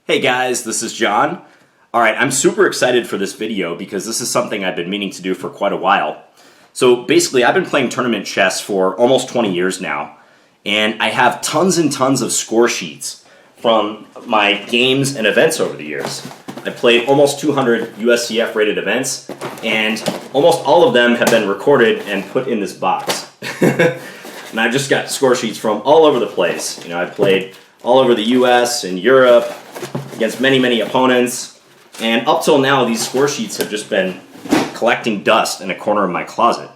Hey guys, this is John. Alright, I'm super excited for this video because this is something I've been meaning to do for quite a while. So basically, I've been playing tournament chess for almost 20 years now, and I have tons and tons of score sheets from my games and events over the years. I've played almost 200 USCF-rated events, and almost all of them have been recorded and put in this box. And I've just got score sheets from all over the place. You know, I've played all over the US and Europe, against many, many opponents, and up till now, these score sheets have just been collecting dust in a corner of my closet.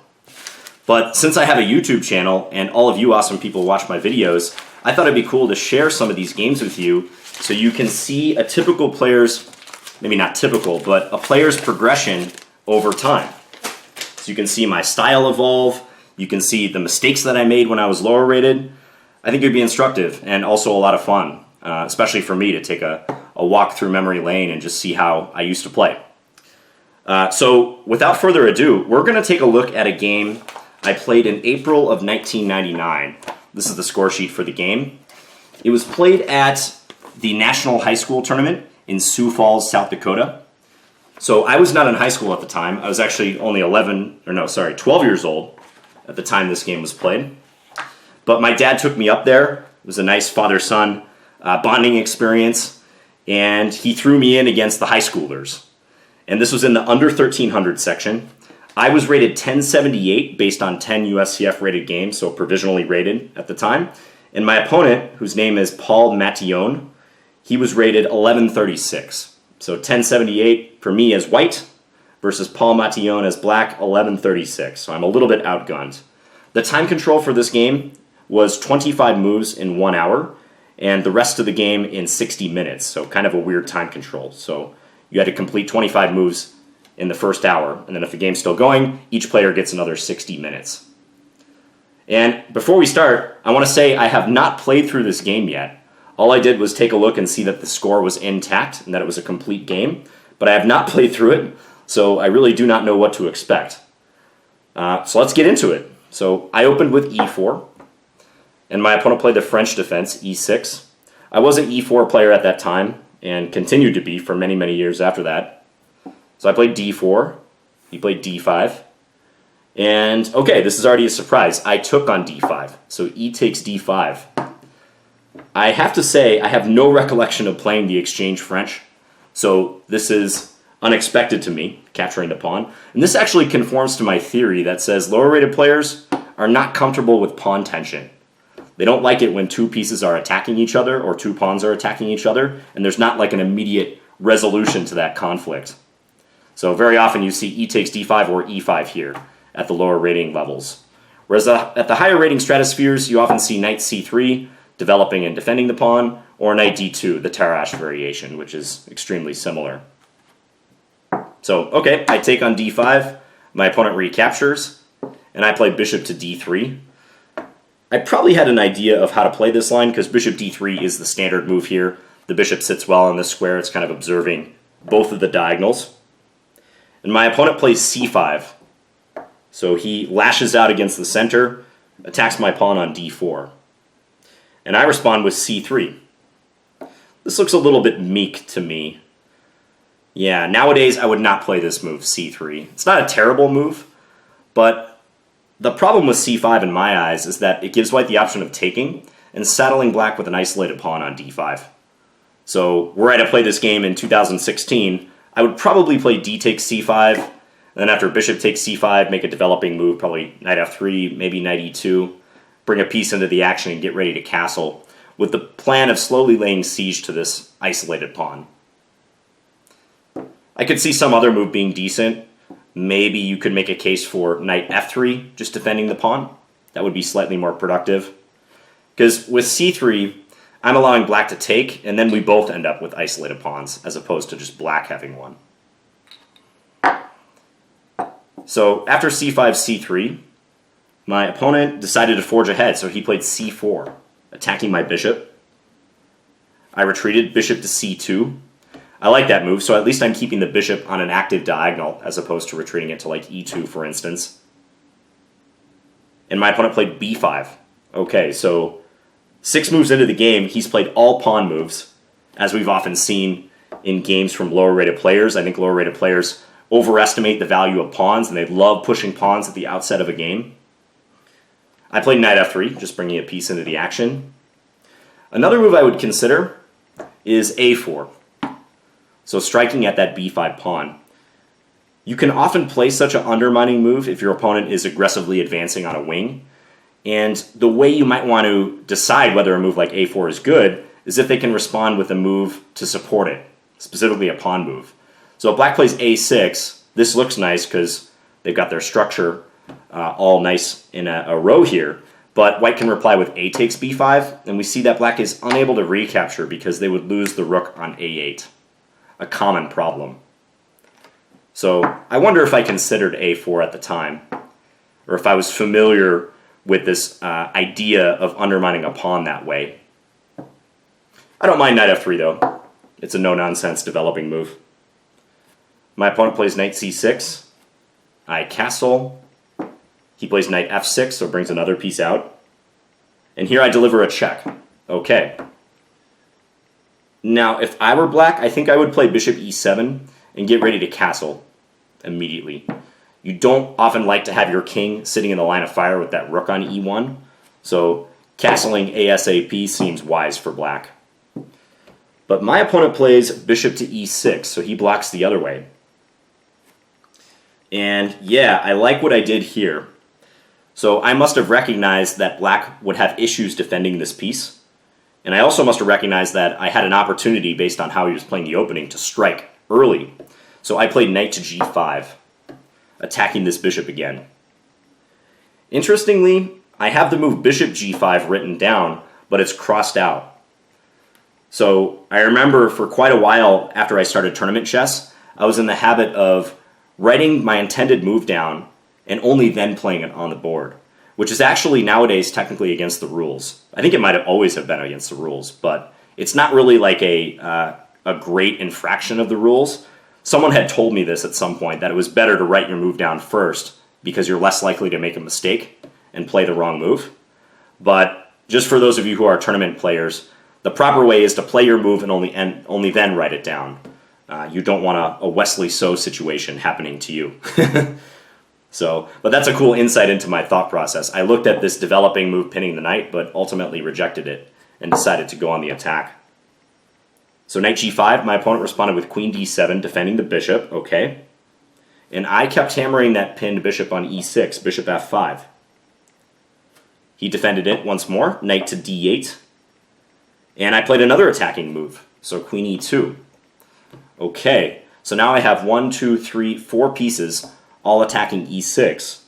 But since I have a YouTube channel, and all of you awesome people watch my videos, I thought it'd be cool to share some of these games with you so you can see a typical player's, maybe not typical, but a player's progression over time. So you can see my style evolve, you can see the mistakes that I made when I was lower rated. I think it'd be instructive and also a lot of fun, especially for me to take a walk through memory lane and just see how I used to play. So without further ado, we're going to take a look at a game I played in April of 1999. This is the score sheet for the game. It was played at the National High School Tournament in Sioux Falls, South Dakota. So I was not in high school at the time. I was actually only 12 years old at the time this game was played. But my dad took me up there. It was a nice father-son bonding experience. And he threw me in against the high schoolers. And this was in the under 1300 section. I was rated 1078 based on 10 USCF rated games, so provisionally rated at the time. And my opponent, whose name is Paul Mattione, he was rated 1136. So 1078 for me as white versus Paul Mattione as black, 1136. So I'm a little bit outgunned. The time control for this game was 25 moves in 1 hour, and the rest of the game in 60 minutes, so kind of a weird time control. So you had to complete 25 moves in the first hour, and then if the game's still going, each player gets another 60 minutes. And before we start, I want to say I have not played through this game yet. All I did was take a look and see that the score was intact and that it was a complete game, but I have not played through it, so I really do not know what to expect. So let's get into it. So I opened with e4. And my opponent played the French defense, e6. I was an e4 player at that time, and continued to be for many, many years after that. So I played d4, he played d5, and okay, this is already a surprise. I took on d5, so e takes d5. I have to say, I have no recollection of playing the exchange French, so this is unexpected to me, capturing the pawn. And this actually conforms to my theory that says lower-rated players are not comfortable with pawn tension. They don't like it when two pieces are attacking each other or two pawns are attacking each other, and there's not like an immediate resolution to that conflict. So very often you see e takes d5 or e5 here at the lower rating levels. Whereas at the higher rating stratospheres, you often see knight c3 developing and defending the pawn, or knight d2, the Tarrasch variation, which is extremely similar. So, okay, I take on d5, my opponent recaptures, and I play bishop to d3. I probably had an idea of how to play this line because bishop d3 is the standard move here. The bishop sits well in this square. It's kind of observing both of the diagonals. And my opponent plays c5. So he lashes out against the center, attacks my pawn on d4. And I respond with c3. This looks a little bit meek to me. Yeah, nowadays I would not play this move, c3. It's not a terrible move, but the problem with c5 in my eyes is that it gives white the option of taking and saddling black with an isolated pawn on d5. So were I to play this game in 2016, I would probably play d takes c5, and then after bishop takes c5, make a developing move, probably knight f3, maybe knight e2, bring a piece into the action and get ready to castle, with the plan of slowly laying siege to this isolated pawn. I could see some other move being decent. Maybe you could make a case for knight f3, just defending the pawn. That would be slightly more productive. Because with c3, I'm allowing black to take, and then we both end up with isolated pawns, as opposed to just black having one. So after c5, c3, my opponent decided to forge ahead, so he played c4, attacking my bishop. I retreated, bishop to c2. I like that move, so at least I'm keeping the bishop on an active diagonal as opposed to retreating it to like e2, for instance. And my opponent played b5. Okay, so 6 moves into the game, he's played all pawn moves. as we've often seen in games from lower rated players. I think lower rated players overestimate the value of pawns, and they love pushing pawns at the outset of a game. I played knight f3, just bringing a piece into the action. Another move I would consider is a4. So striking at that b5 pawn. You can often play such an undermining move if your opponent is aggressively advancing on a wing. And the way you might want to decide whether a move like a4 is good is if they can respond with a move to support it, specifically a pawn move. So if black plays a6, this looks nice because they've got their structure all nice in a row here. But white can reply with a takes b5, and we see that black is unable to recapture because they would lose the rook on a8, a common problem. So I wonder if I considered a4 at the time, or if I was familiar with this idea of undermining a pawn that way. I don't mind knight f3 though. It's a no-nonsense developing move. My opponent plays knight c6. I castle. He plays knight f6, so brings another piece out. And here I deliver a check. Okay. Now, if I were black, I think I would play bishop e7 and get ready to castle immediately. You don't often like to have your king sitting in the line of fire with that rook on e1, so castling ASAP seems wise for black. But my opponent plays bishop to e6, so he blocks the other way. And yeah, I like what I did here. So I must have recognized that black would have issues defending this piece. And I also must have recognized that I had an opportunity based on how he was playing the opening to strike early. So I played knight to g5, attacking this bishop again. Interestingly, I have the move bishop g5 written down, but it's crossed out. So I remember for quite a while after I started tournament chess, I was in the habit of writing my intended move down and only then playing it on the board, which is actually nowadays technically against the rules. I think it might have always have been against the rules, but it's not really like a great infraction of the rules. Someone had told me this at some point, that it was better to write your move down first because you're less likely to make a mistake and play the wrong move. But just for those of you who are tournament players, the proper way is to play your move and only then write it down. You don't want a Wesley So situation happening to you. But that's a cool insight into my thought process. I looked at this developing move pinning the knight, but ultimately rejected it and decided to go on the attack. So knight g5, my opponent responded with queen d7, defending the bishop, okay. And I kept hammering that pinned bishop on e6, bishop f5. He defended it once more, knight to d8. And I played another attacking move, so queen e2. Okay, so now I have 1, 2, 3, 4 pieces all attacking e6.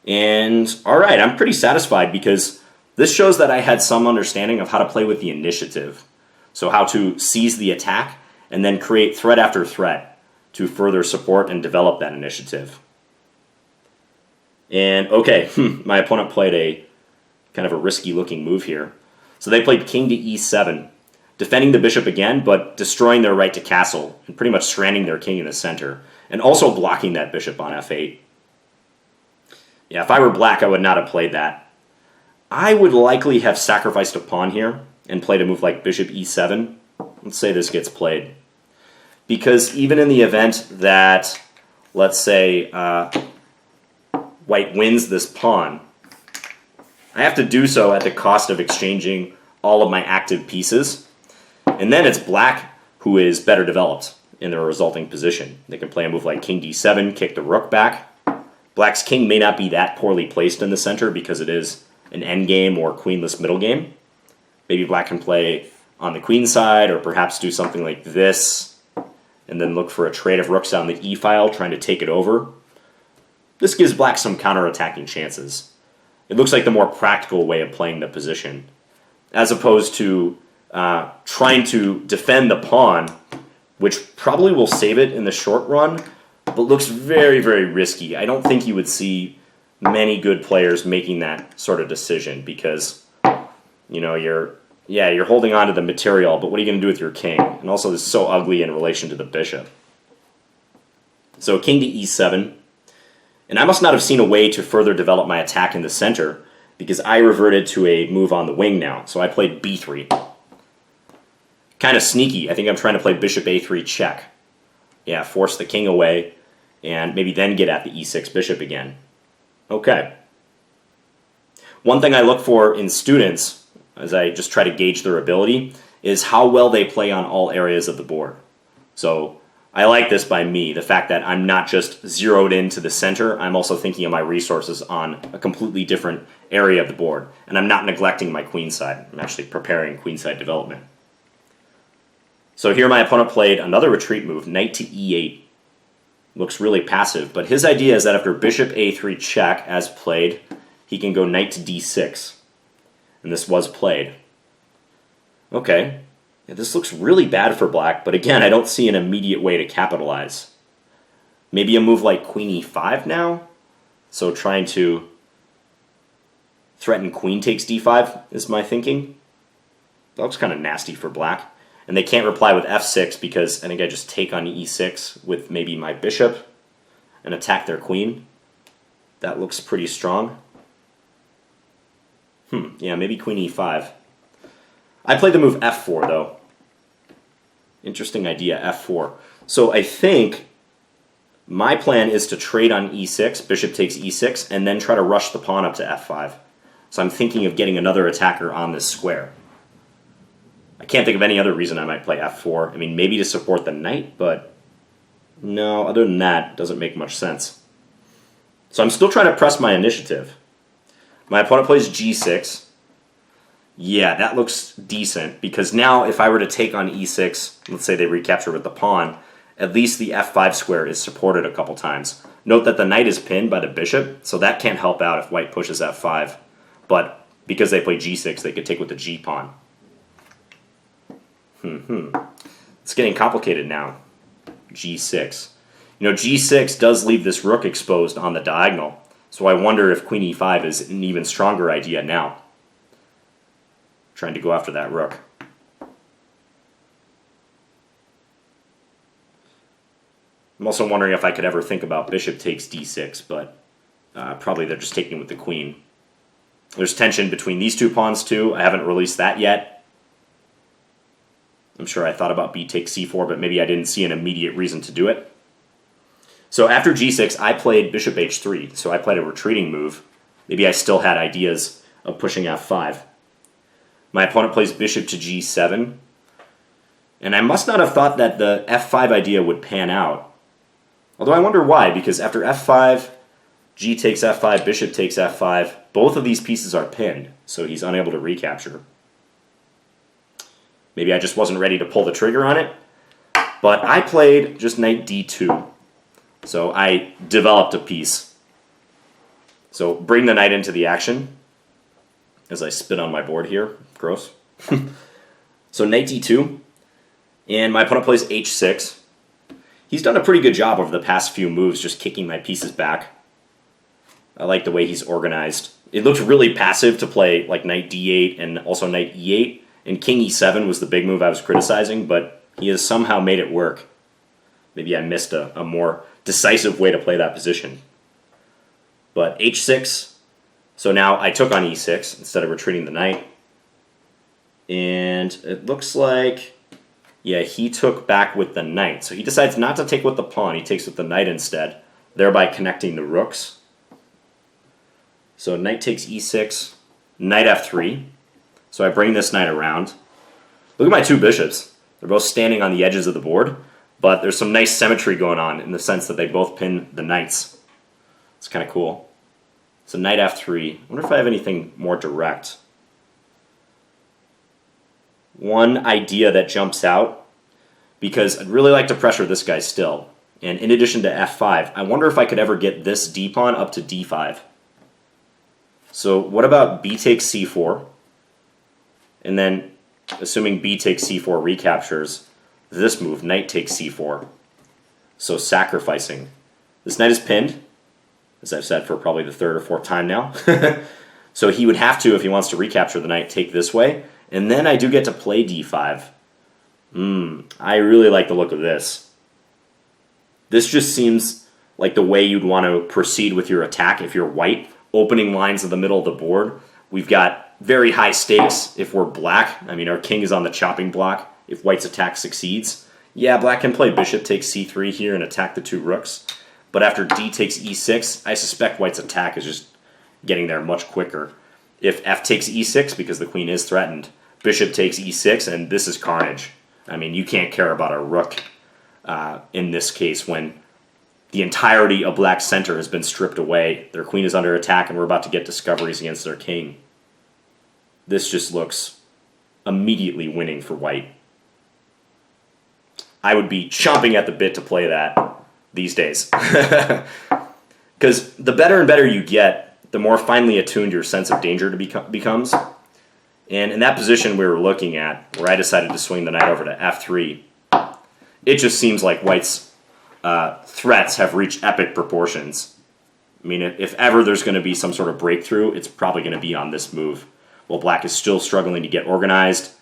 And alright, I'm pretty satisfied because this shows that I had some understanding of how to play with the initiative. So how to seize the attack and then create threat after threat to further support and develop that initiative. And okay, my opponent played a kind of a risky looking move here. So they played king to e7, defending the bishop again, but destroying their right to castle and pretty much stranding their king in the center, and also blocking that bishop on f8. Yeah, if I were black, I would not have played that. I would likely have sacrificed a pawn here and played a move like bishop e7. Let's say this gets played. Because even in the event that, let's say, white wins this pawn, I have to do so at the cost of exchanging all of my active pieces. And then it's black who is better developed in their resulting position. They can play a move like king d7, kick the rook back. Black's king may not be that poorly placed in the center because it is an endgame or queenless middle game. Maybe black can play on the queen side, or perhaps do something like this, and then look for a trade of rooks on the e-file, trying to take it over. This gives black some counter-attacking chances. It looks like the more practical way of playing the position, as opposed to trying to defend the pawn, which probably will save it in the short run, but looks very, very risky. I don't think you would see many good players making that sort of decision because, you know, you're holding on to the material, but what are you going to do with your king? And also, this is so ugly in relation to the bishop. So king to e7. And I must not have seen a way to further develop my attack in the center because I reverted to a move on the wing now. So I played b3. Kind of sneaky. I think I'm trying to play bishop a3 check. Yeah, force the king away, and maybe then get at the e6 bishop again. Okay. One thing I look for in students, as I just try to gauge their ability, is how well they play on all areas of the board. So I like this by me, the fact that I'm not just zeroed into the center, I'm also thinking of my resources on a completely different area of the board, and I'm not neglecting my queenside. I'm actually preparing queenside development. So here my opponent played another retreat move, knight to e8. Looks really passive, but his idea is that after bishop a3 check, as played, he can go knight to d6. And this was played. Okay, yeah, this looks really bad for black, but again, I don't see an immediate way to capitalize. Maybe a move like queen e5 now? So trying to threaten queen takes d5 is my thinking. That looks kind of nasty for black. And they can't reply with f6 because I think I just take on e6 with maybe my bishop and attack their queen. That looks pretty strong. Yeah, maybe queen e5. I play the move f4 though. Interesting idea, f4. So I think my plan is to trade on e6, bishop takes e6, and then try to rush the pawn up to f5. So I'm thinking of getting another attacker on this square. I can't think of any other reason I might play f4. I mean, maybe to support the knight, but no, other than that, it doesn't make much sense. So I'm still trying to press my initiative. My opponent plays g6. Yeah, that looks decent, because now if I were to take on e6, let's say they recapture with the pawn, at least the f5 square is supported a couple times. Note that the knight is pinned by the bishop, so that can't help out if white pushes f5. But because they play g6, they could take with the g-pawn. It's getting complicated now. g6. You know, g6 does leave this rook exposed on the diagonal, so I wonder if queen e5 is an even stronger idea now. Trying to go after that rook. I'm also wondering if I could ever think about bishop takes d6, but probably they're just taking with the queen. There's tension between these two pawns too. I haven't released that yet. I'm sure I thought about b takes c4, but maybe I didn't see an immediate reason to do it. So after g6, I played bishop h3, so I played a retreating move. Maybe I still had ideas of pushing f5. My opponent plays bishop to g7, and I must not have thought that the f5 idea would pan out. Although I wonder why, because after f5, g takes f5, bishop takes f5, both of these pieces are pinned, so he's unable to recapture. Maybe I just wasn't ready to pull the trigger on it, but I played just knight d2. So I developed a piece. So bring the knight into the action as I spit on my board here. Gross. So knight d2, and my opponent plays h6. He's done a pretty good job over the past few moves just kicking my pieces back. I like the way he's organized. It looks really passive to play like knight d8 and also knight e8, and king e7 was the big move I was criticizing, but he has somehow made it work. Maybe I missed a more decisive way to play that position. But h6, so now I took on e6 instead of retreating the knight. And it looks like, yeah, he took back with the knight. So he decides not to take with the pawn, he takes with the knight instead, thereby connecting the rooks. So knight takes e6, knight f3. So I bring this knight around. Look at my two bishops. They're both standing on the edges of the board, but there's some nice symmetry going on in the sense that they both pin the knights. It's kind of cool. So knight f3. I wonder if I have anything more direct. One idea that jumps out, because I'd really like to pressure this guy still, and in addition to f5, I wonder if I could ever get this d-pawn up to d5. So what about b takes c4? And then, assuming b takes c4 recaptures, this move, knight takes c4. So sacrificing. This knight is pinned, as I've said for probably the third or fourth time now. So he would have to, if he wants to recapture the knight, take this way. And then I do get to play d5. I really like the look of this. This just seems like the way you'd want to proceed with your attack if you're white. Opening lines in the middle of the board. We've got very high stakes if we're black. I mean, our king is on the chopping block, if white's attack succeeds. Yeah, black can play bishop takes c3 here and attack the 2 rooks. But after d takes e6, I suspect white's attack is just getting there much quicker. If f takes e6, because the queen is threatened, bishop takes e6, and this is carnage. I mean, you can't care about a rook in this case when the entirety of black's center has been stripped away. Their queen is under attack, and we're about to get discoveries against their king. This just looks immediately winning for white. I would be chomping at the bit to play that these days. Because the better and better you get, the more finely attuned your sense of danger becomes. And in that position we were looking at, where I decided to swing the knight over to f3, it just seems like white's threats have reached epic proportions. I mean, if ever there's going to be some sort of breakthrough, it's probably going to be on this move. While black is still struggling to get organized,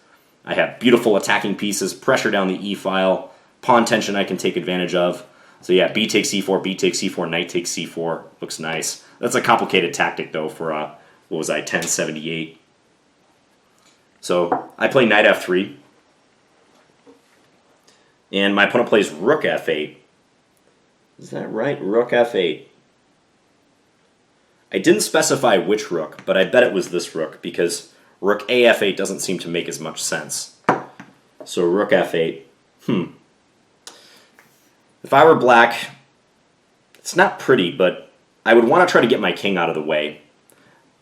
I have beautiful attacking pieces, pressure down the e-file, pawn tension I can take advantage of. So yeah, b takes c4, b takes c4, knight takes c4. Looks nice. That's a complicated tactic, though, for, what was I, 1078. So I play knight f3. And my opponent plays rook f8. Is that right? Rook f8. I didn't specify which rook, but I bet it was this rook, because rook a f8 doesn't seem to make as much sense. So rook f8. If I were black, it's not pretty, but I would want to try to get my king out of the way.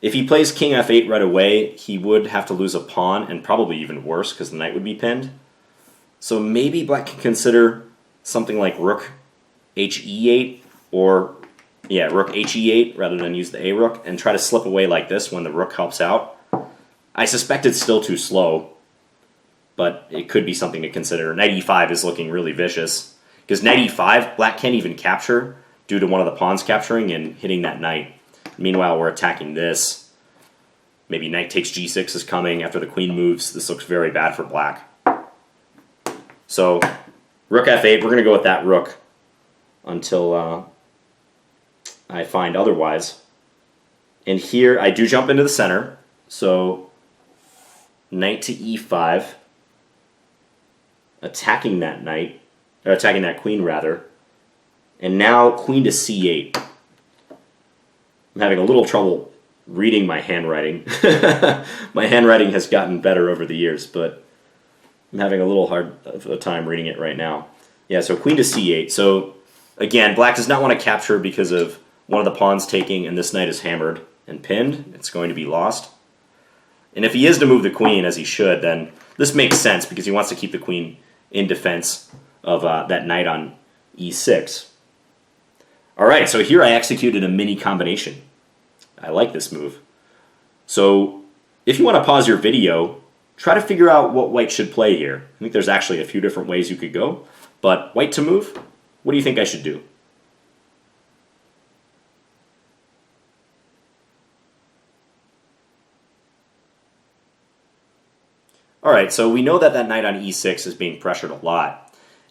If he plays king f8 right away, he would have to lose a pawn, and probably even worse, because the knight would be pinned. So maybe black can consider something like rook he8, or yeah, rook he8 rather than use the a rook, and try to slip away like this when the rook helps out. I suspect it's still too slow, but it could be something to consider. Knight e5 is looking really vicious, because knight e5, black can't even capture due to one of the pawns capturing and hitting that knight. Meanwhile, we're attacking this. Maybe knight takes g6 is coming after the queen moves. This looks very bad for black. So rook f8, we're going to go with that rook until I find otherwise. And here I do jump into the center. So knight to e5, attacking that knight, or attacking that queen rather. And now queen to c8. I'm having a little trouble reading my handwriting. My handwriting has gotten better over the years, but I'm having a little hard of a time reading it right now. Yeah, so queen to c8. So again, black does not want to capture because of one of the pawns taking, and this knight is hammered and pinned. It's going to be lost. And if he is to move the queen, as he should, then this makes sense because he wants to keep the queen in defense of that knight on e6. All right, so here I executed a mini combination. I like this move. So if you want to pause your video, try to figure out what white should play here. I think there's actually a few different ways you could go, but white to move, what do you think I should do? All right, so we know that that knight on e6 is being pressured a lot.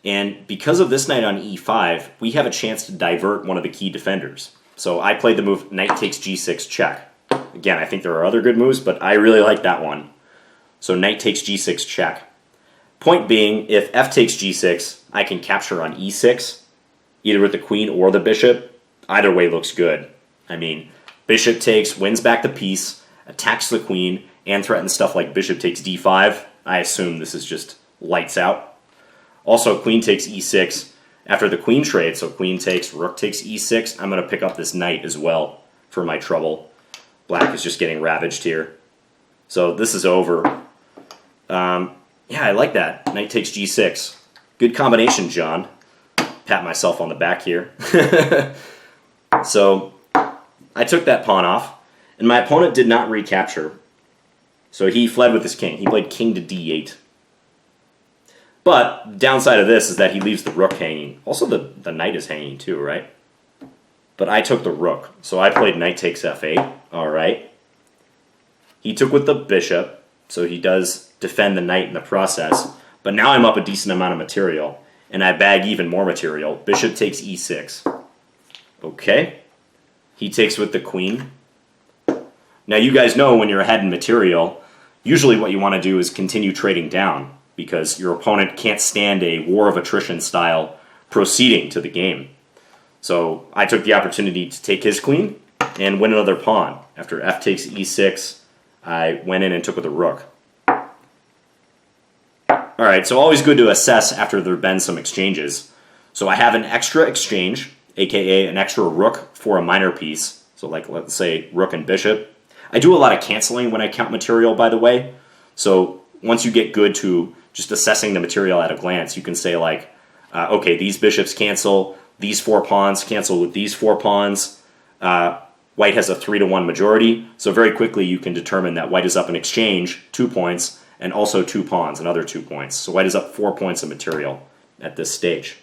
And because of this knight on e5, we have a chance to divert one of the key defenders. So I played the move knight takes g6 check. Again, I think there are other good moves, but I really like that one. So knight takes g6 check. Point being, if f takes g6, I can capture on e6, either with the queen or the bishop. Either way looks good. I mean, bishop takes, wins back the piece, attacks the queen, and threatens stuff like bishop takes d5. I assume this is just lights out. Also, queen takes e6 after the queen trade, so queen takes, rook takes e6. I'm going to pick up this knight as well for my trouble. Black is just getting ravaged here. So this is over. Yeah, I like that. Knight takes g6. Good combination, John. Pat myself on the back here. So I took that pawn off, and my opponent did not recapture. So he fled with his king. He played king to d8. But the downside of this is that he leaves the rook hanging. Also, the knight is hanging too, right? But I took the rook. So I played knight takes f8. All right. He took with the bishop, so he does defend the knight in the process. But now I'm up a decent amount of material, and I bag even more material. Bishop takes e6. Okay. He takes with the queen. Now, you guys know when you're ahead in material, usually what you want to do is continue trading down. because your opponent can't stand a war of attrition style proceeding to the game. So I took the opportunity to take his queen and win another pawn. After f takes e6, I went in and took with a rook. Alright, so always good to assess after there have been some exchanges. So I have an extra exchange, aka an extra rook for a minor piece. So like, let's say, rook and bishop. I do a lot of canceling when I count material, by the way. So once you get good to just assessing the material at a glance, you can say like, okay, these bishops cancel, these 4 pawns cancel with these 4 pawns. White has a 3-to-1 majority, so very quickly you can determine that white is up in exchange 2 points, and also 2 pawns, another 2 points. So white is up 4 points of material at this stage,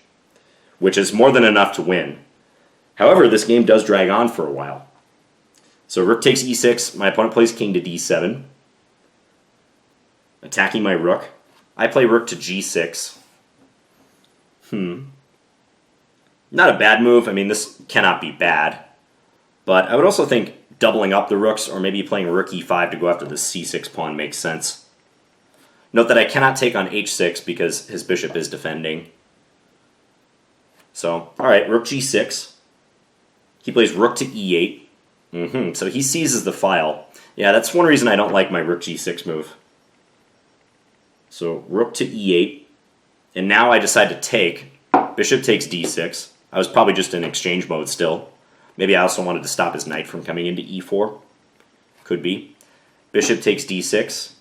which is more than enough to win. However, this game does drag on for a while. So rook takes e6, my opponent plays king to d7, attacking my rook. I play rook to g6. Not a bad move. I mean, this cannot be bad. But I would also think doubling up the rooks, or maybe playing rook e5 to go after the c6 pawn makes sense. Note that I cannot take on h6 because his bishop is defending. So, alright, rook g6. He plays rook to e8. So he seizes the file. Yeah, that's one reason I don't like my rook g6 move. So, rook to e8. And now I decide to take. Bishop takes d6. I was probably just in exchange mode still. Maybe I also wanted to stop his knight from coming into e4. Could be. Bishop takes d6.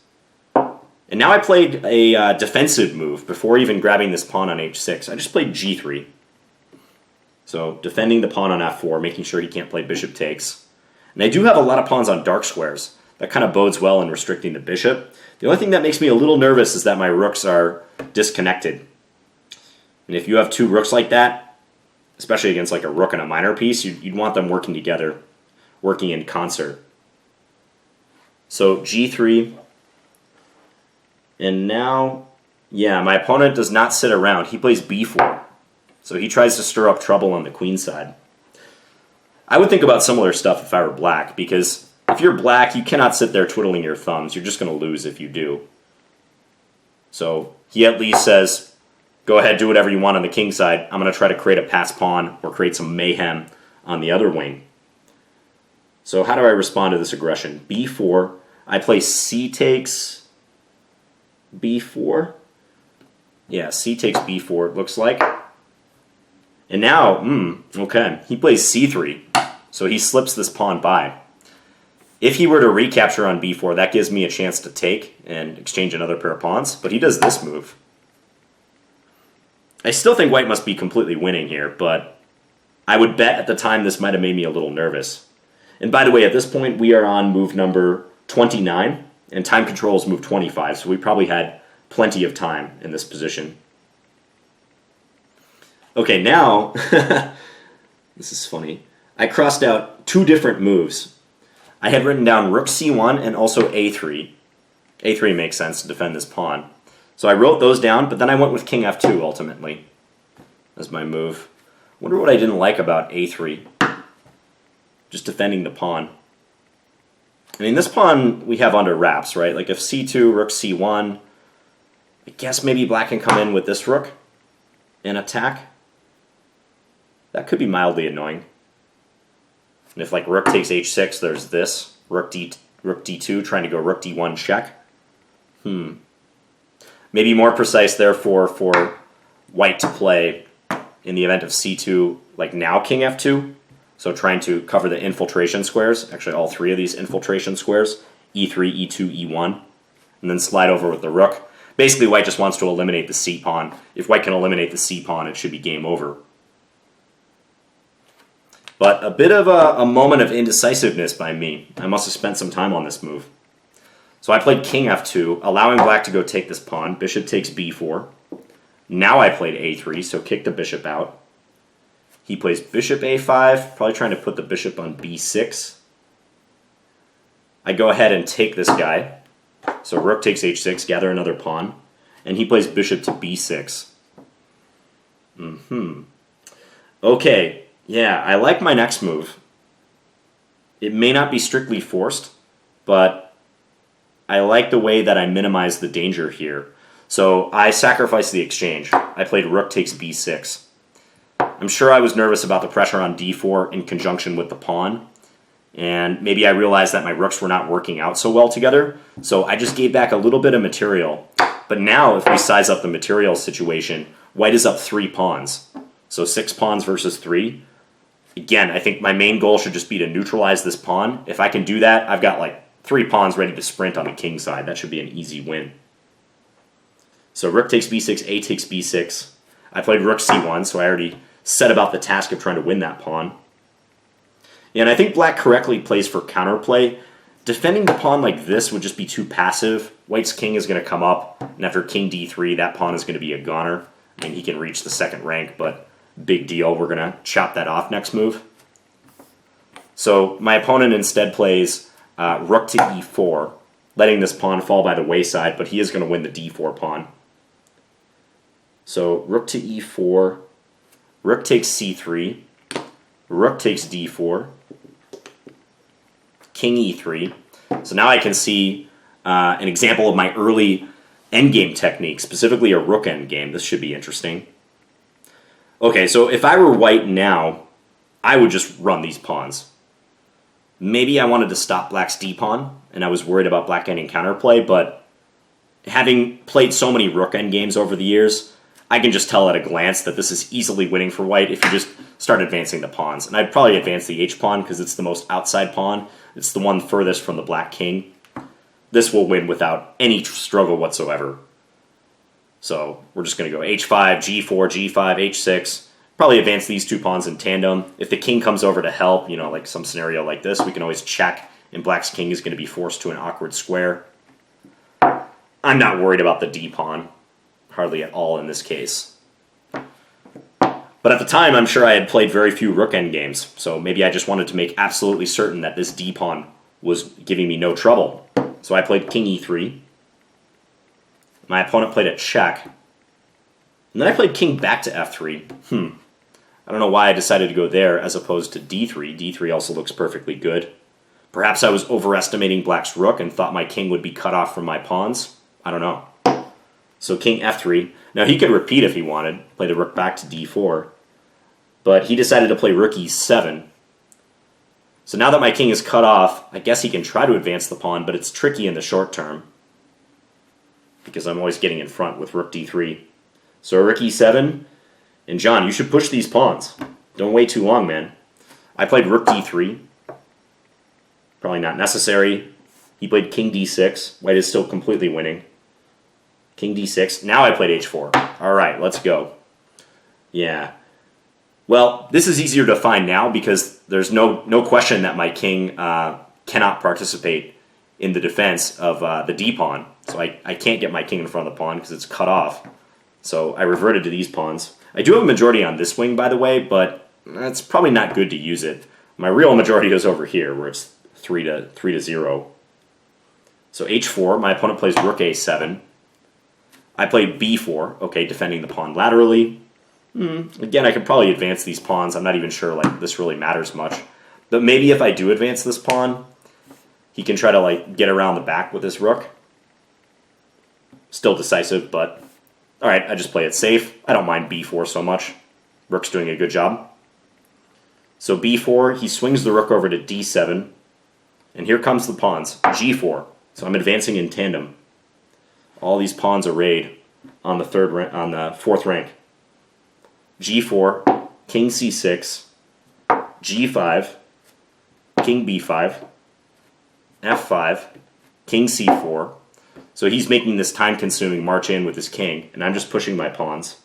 And now I played a defensive move before even grabbing this pawn on h6. I just played g3. So defending the pawn on f4, making sure he can't play bishop takes. And I do have a lot of pawns on dark squares. That kind of bodes well in restricting the bishop. The only thing that makes me a little nervous is that my rooks are disconnected. And if you have 2 rooks like that, especially against like a rook and a minor piece, you'd want them working together, working in concert. So g3. And now, yeah, my opponent does not sit around. He plays b4. So he tries to stir up trouble on the queen side. I would think about similar stuff if I were black, because if you're black, you cannot sit there twiddling your thumbs. You're just going to lose if you do. So he at least says, go ahead, do whatever you want on the king side. I'm going to try to create a pass pawn or create some mayhem on the other wing. So how do I respond to this aggression? b4. I play c takes b4. Yeah, c takes b4, it looks like. And now, okay, he plays c3. So he slips this pawn by. If he were to recapture on b4, that gives me a chance to take and exchange another pair of pawns. But he does this move. I still think white must be completely winning here, but I would bet at the time this might have made me a little nervous. And by the way, at this point, we are on move number 29, and time control is move 25, so we probably had plenty of time in this position. Okay, now, this is funny. I crossed out 2 different moves. I had written down rook c1 and also a3. a3 makes sense to defend this pawn. So I wrote those down, but then I went with king f2 ultimately as my move. Wonder what I didn't like about a3. Just defending the pawn. I mean, this pawn we have under wraps, right? Like if c2, rook c1, I guess maybe black can come in with this rook and attack. That could be mildly annoying. And if like rook takes h6, there's this. Rook d2, trying to go rook d1 check. Maybe more precise, therefore, for white to play in the event of c2, like now king f2. So trying to cover the infiltration squares, actually all 3 of these infiltration squares, e3, e2, e1, and then slide over with the rook. Basically, white just wants to eliminate the c pawn. If white can eliminate the c pawn, it should be game over. But a bit of a moment of indecisiveness by me. I must have spent some time on this move. So I played king f2, allowing black to go take this pawn. Bishop takes b4. Now I played a3, so kick the bishop out. He plays bishop a5, probably trying to put the bishop on b6. I go ahead and take this guy. So rook takes h6, gather another pawn. And he plays bishop to b6. Okay, yeah, I like my next move. It may not be strictly forced, but I like the way that I minimize the danger here. So I sacrificed the exchange. I played rook takes b6. I'm sure I was nervous about the pressure on d4 in conjunction with the pawn, and maybe I realized that my rooks were not working out so well together, so I just gave back a little bit of material. But now, if we size up the material situation, white is up 3 pawns. So 6 pawns versus 3. Again, I think my main goal should just be to neutralize this pawn. If I can do that, I've got like 3 pawns ready to sprint on the king side. That should be an easy win. So rook takes b6, a takes b6. I played rook c1, so I already set about the task of trying to win that pawn. And I think black correctly plays for counterplay. Defending the pawn like this would just be too passive. White's king is going to come up, and after king d3, that pawn is going to be a goner. I mean, he can reach the second rank, but big deal. We're going to chop that off next move. So my opponent instead plays rook to e4, letting this pawn fall by the wayside, but he is going to win the d4 pawn. So rook to e4, rook takes c3, rook takes d4, king e3. So now I can see an example of my early endgame technique, specifically a rook endgame. This should be interesting. Okay, so if I were white now, I would just run these pawns. Maybe I wanted to stop black's d-pawn, and I was worried about black getting counterplay, but having played so many rook endgames over the years, I can just tell at a glance that this is easily winning for white if you just start advancing the pawns. And I'd probably advance the h-pawn because it's the most outside pawn. It's the one furthest from the black king. This will win without any struggle whatsoever. So we're just going to go h5, g4, g5, h6. Probably advance these 2 pawns in tandem. If the king comes over to help, like some scenario like this, we can always check, and black's king is going to be forced to an awkward square. I'm not worried about the d-pawn. Hardly at all in this case. But at the time, I'm sure I had played very few rook endgames, so maybe I just wanted to make absolutely certain that this d-pawn was giving me no trouble. So I played king e3. My opponent played a check. And then I played king back to f3. I don't know why I decided to go there as opposed to d3. d3 also looks perfectly good. Perhaps I was overestimating black's rook and thought my king would be cut off from my pawns. I don't know. So king f3. Now he could repeat if he wanted, play the rook back to d4. But he decided to play rook e7. So now that my king is cut off, I guess he can try to advance the pawn, but it's tricky in the short term, because I'm always getting in front with rook d3. So rook e7, and John, you should push these pawns. Don't wait too long, man. I played rook d3. Probably not necessary. He played king d6. White is still completely winning. King d6. Now I played h4. All right, let's go. Yeah. Well, this is easier to find now because there's no question that my king cannot participate in the defense of the d-pawn. So I can't get my king in front of the pawn because it's cut off. So I reverted to these pawns. I do have a majority on this wing, by the way, but it's probably not good to use it. My real majority is over here, where it's 3 to 0. So h4, my opponent plays rook a7. I played b4, okay, defending the pawn laterally. Again, I could probably advance these pawns. I'm not even sure this really matters much. But maybe if I do advance this pawn, he can try to get around the back with this rook. Still decisive, but all right, I just play it safe. I don't mind b4 so much. Rook's doing a good job. So b4, he swings the rook over to d7, and here comes the pawns, g4. So I'm advancing in tandem. All these pawns arrayed on the fourth rank. g4, king c6, g5, king b5, f5, king c4. So he's making this time-consuming march in with his king, and I'm just pushing my pawns.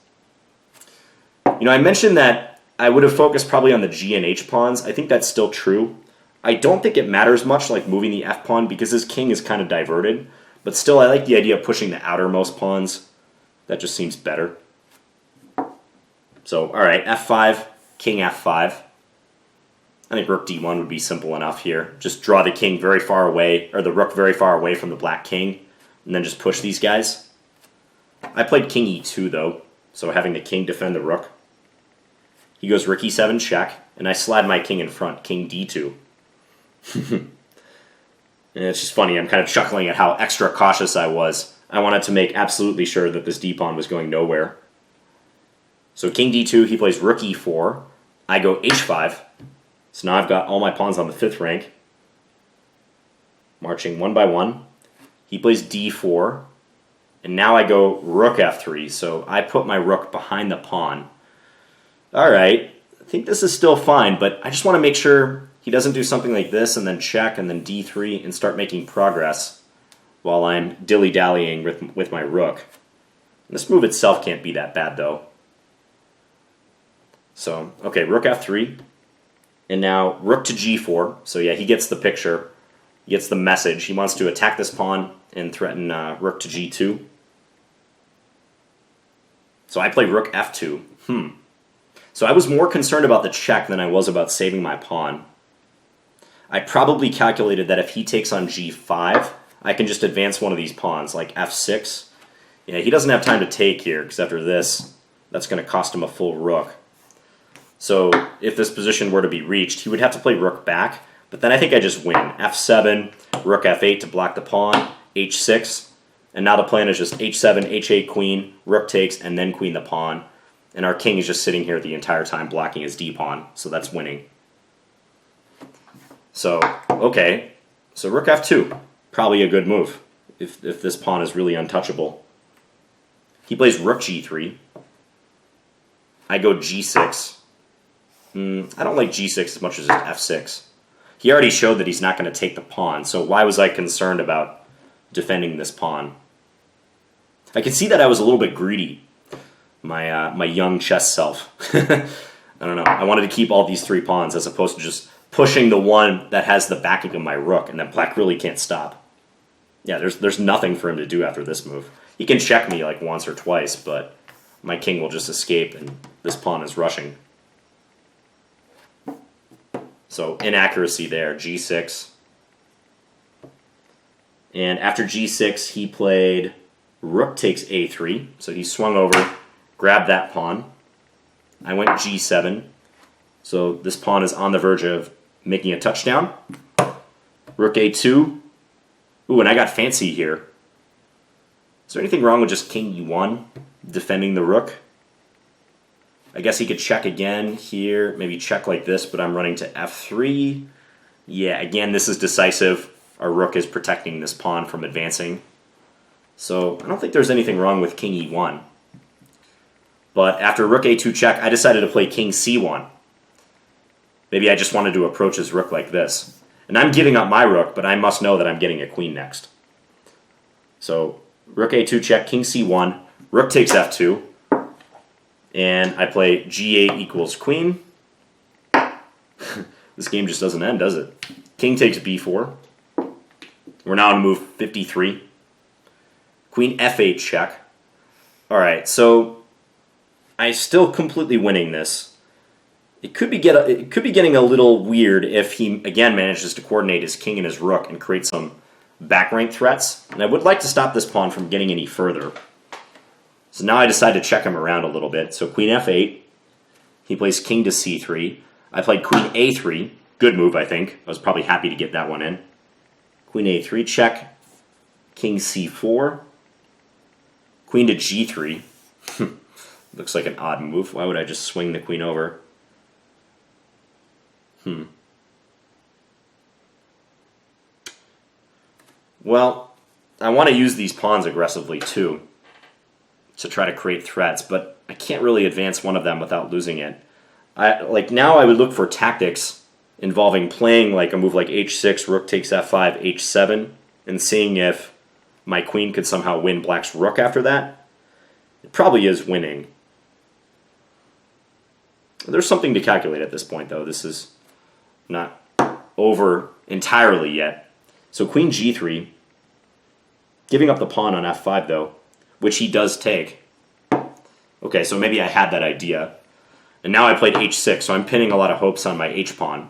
I mentioned that I would have focused probably on the g and h pawns. I think that's still true. I don't think it matters much like moving the f pawn because his king is kind of diverted. But still, I like the idea of pushing the outermost pawns. That just seems better. So, all right, f5, king f5. I think rook d1 would be simple enough here. Just draw the king very far away, or the rook very far away from the black king, and then just push these guys. I played king e2, though, so having the king defend the rook. He goes rook e7 check, and I slide my king in front, king d2. And it's just funny, I'm kind of chuckling at how extra cautious I was. I wanted to make absolutely sure that this d-pawn was going nowhere. So king d2, he plays rook e4. I go h5. So now I've got all my pawns on the 5th rank. Marching one by one. He plays d4. And now I go rook f3. So I put my rook behind the pawn. All right. I think this is still fine, but I just want to make sure he doesn't do something like this and then check and then d3 and start making progress while I'm dilly-dallying with my rook. And this move itself can't be that bad, though. So, okay, rook f3. And now rook to g4. So yeah, he gets the picture. He gets the message. He wants to attack this pawn and threaten rook to g2. So I play rook f2. So I was more concerned about the check than I was about saving my pawn. I probably calculated that if he takes on g5, I can just advance one of these pawns, like f6. Yeah, he doesn't have time to take here, because after this, that's going to cost him a full rook. So if this position were to be reached, he would have to play rook back, but then I think I just win. f7, rook f8 to block the pawn, h6, and now the plan is just h7, h8 queen, rook takes, and then queen the pawn. And our king is just sitting here the entire time blocking his d-pawn, so that's winning. So, okay, so rook f2, probably a good move if this pawn is really untouchable. He plays rook g3. I go g6. I don't like g6 as much as f6. He already showed that he's not going to take the pawn, so why was I concerned about defending this pawn? I can see that I was a little bit greedy. My young chess self. I don't know. I wanted to keep all these 3 pawns as opposed to just pushing the one that has the backing of my rook, and then black really can't stop. Yeah, there's nothing for him to do after this move. He can check me like once or twice, but my king will just escape, and this pawn is rushing. So inaccuracy there, g6. And after g6, he played rook takes a3. So he swung over, grabbed that pawn. I went g7. So this pawn is on the verge of making a touchdown. Rook a2. Ooh, and I got fancy here. Is there anything wrong with just king e1, defending the rook? I guess he could check again here, maybe check like this, but I'm running to f3. Yeah, again, this is decisive. Our rook is protecting this pawn from advancing. So I don't think there's anything wrong with king e1. But after rook a2 check, I decided to play king c1. Maybe I just wanted to approach his rook like this. And I'm giving up my rook, but I must know that I'm getting a queen next. So rook a2 check, king c1, rook takes f2. And I play g8 equals queen. This game just doesn't end, does it? King takes b4. We're now on move 53. Queen f8 check. All right, so I'm still completely winning this. It could be getting a little weird if he again manages to coordinate his king and his rook and create some back rank threats. And I would like to stop this pawn from getting any further. So now I decide to check him around a little bit. So queen f8. He plays king to c3. I played queen a3. Good move, I think. I was probably happy to get that one in. Queen a3 check. King c4. Queen to g3. Looks like an odd move. Why would I just swing the queen over? Well, I want to use these pawns aggressively too, to try to create threats, but I can't really advance one of them without losing it. Now I would look for tactics involving playing like a move like h6, rook takes f5, h7, and seeing if my queen could somehow win black's rook after that. It probably is winning. There's something to calculate at this point, though. This is not over entirely yet. So queen g3, giving up the pawn on f5, though, which he does take. Okay, so maybe I had that idea. And now I played h6, so I'm pinning a lot of hopes on my h-pawn.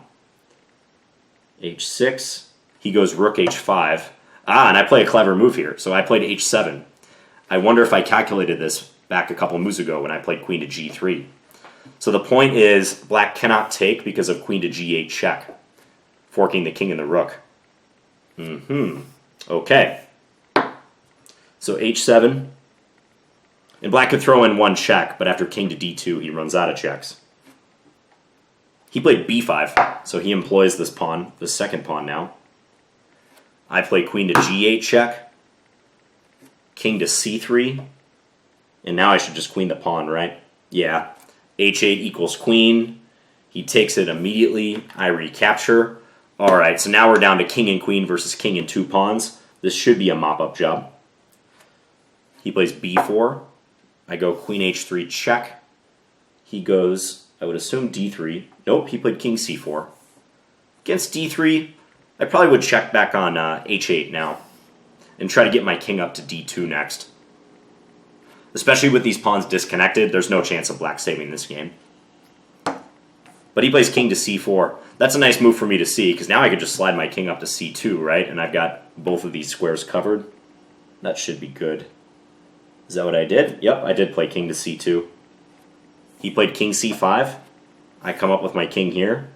h6, he goes rook h5. And I play a clever move here, so I played h7. I wonder if I calculated this back a couple moves ago when I played queen to g3. So the point is, black cannot take because of queen to g8 check, forking the king and the rook. Okay. So h7. And black could throw in one check, but after king to d2, he runs out of checks. He played b5, so he employs this pawn, the second pawn now. I play queen to g8 check, king to c3, and now I should just queen the pawn, right? Yeah. h8 equals queen. He takes it immediately. I recapture. All right, so now we're down to king and queen versus king and 2 pawns. This should be a mop-up job. He plays b4. I go queen h3 check. He goes, I would assume d3. Nope, he played king c4. Against d3, I probably would check back on h8 now and try to get my king up to d2 next. Especially with these pawns disconnected, there's no chance of black saving this game. But he plays king to c4. That's a nice move for me to see, because now I could just slide my king up to c2, right? And I've got both of these squares covered. That should be good. Is that what I did? Yep, I did play king to c2. He played king c5. I come up with my king here.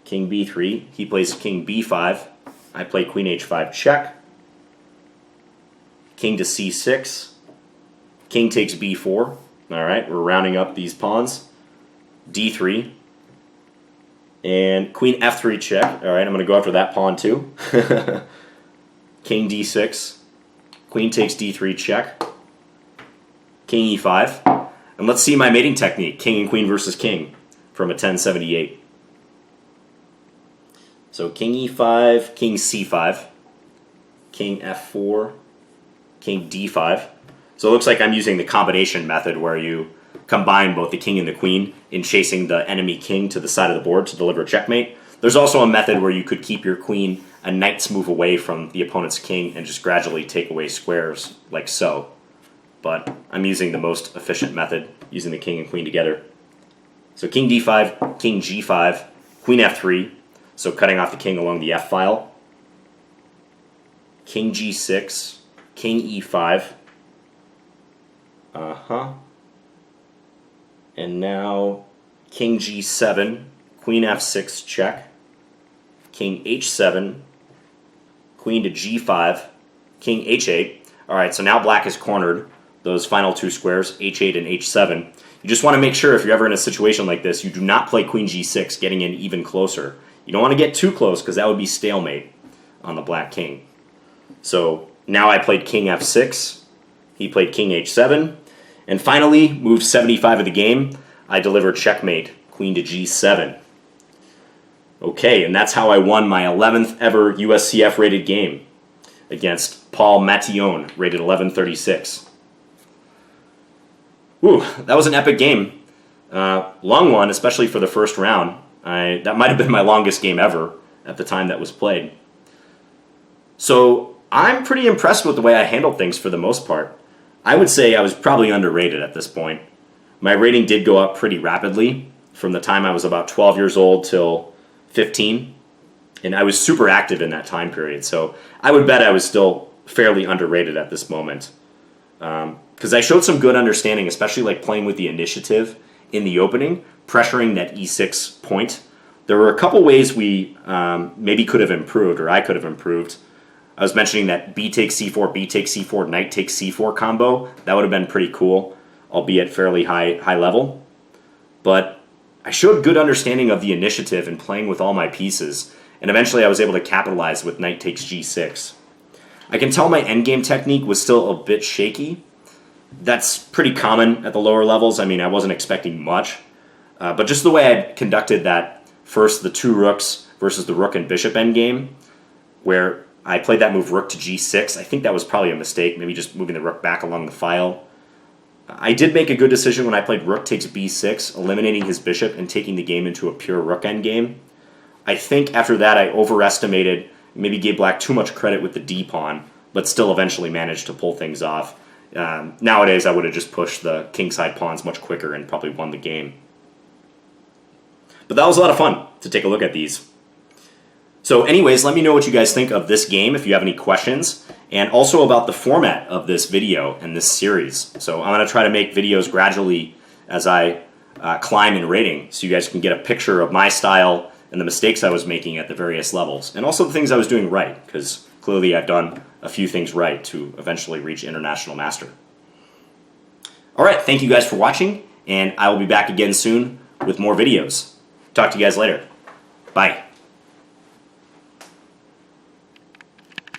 King b3. He plays king b5. I play queen h5 check. King to c6. King takes b4. All right, we're rounding up these pawns. d3. And queen f3 check. All right, I'm going to go after that pawn too. King d6. Queen takes d3 check. King e5. And let's see my mating technique. King and queen versus king from a 1078. So king e5, king c5, king f4, king d5. So it looks like I'm using the combination method where you combine both the king and the queen in chasing the enemy king to the side of the board to deliver checkmate. There's also a method where you could keep your queen a knight's move away from the opponent's king and just gradually take away squares like so. But I'm using the most efficient method, using the king and queen together. So king d5, king g5, queen f3, so cutting off the king along the f file. King g6, king e5. And now king g7, queen f6 check, king h7, queen to g5, king h8. All right, so now black is cornered. Those final 2 squares, h8 and h7. You just want to make sure if you're ever in a situation like this, you do not play queen g6, getting in even closer. You don't want to get too close because that would be stalemate on the black king. So now I played king f6. He played king h7. And finally, move 75 of the game, I delivered checkmate, queen to g7. Okay, and that's how I won my 11th ever USCF-rated game against Paul Mattione, rated 1136. Whew, that was an epic game. Long one, especially for the first round. That might have been my longest game ever at the time that was played. So I'm pretty impressed with the way I handled things for the most part. I would say I was probably underrated at this point. My rating did go up pretty rapidly from the time I was about 12 years old till 15. And I was super active in that time period. So I would bet I was still fairly underrated at this moment. Because I showed some good understanding, especially like playing with the initiative in the opening, pressuring that e6 point. There were a couple ways we maybe could have improved, or I could have improved. I was mentioning that b takes c4, b takes c4, knight takes c4 combo. That would have been pretty cool, albeit fairly high level. But I showed good understanding of the initiative and playing with all my pieces, and eventually I was able to capitalize with knight takes g6. I can tell my endgame technique was still a bit shaky. That's pretty common at the lower levels. I mean, I wasn't expecting much. But just the way I conducted that, first the 2 rooks versus the rook and bishop endgame, where I played that move rook to g6. I think that was probably a mistake, maybe just moving the rook back along the file. I did make a good decision when I played rook takes b6, eliminating his bishop and taking the game into a pure rook endgame. I think after that I overestimated, maybe gave black too much credit with the d pawn, but still eventually managed to pull things off. Nowadays I would have just pushed the kingside pawns much quicker and probably won the game. But that was a lot of fun to take a look at these. So anyways, let me know what you guys think of this game if you have any questions, and also about the format of this video and this series. So I'm going to try to make videos gradually as I climb in rating, so you guys can get a picture of my style and the mistakes I was making at the various levels, and also the things I was doing right, because clearly I've done a few things right to eventually reach International Master. All right, thank you guys for watching, and I will be back again soon with more videos. Talk to you guys later. Bye.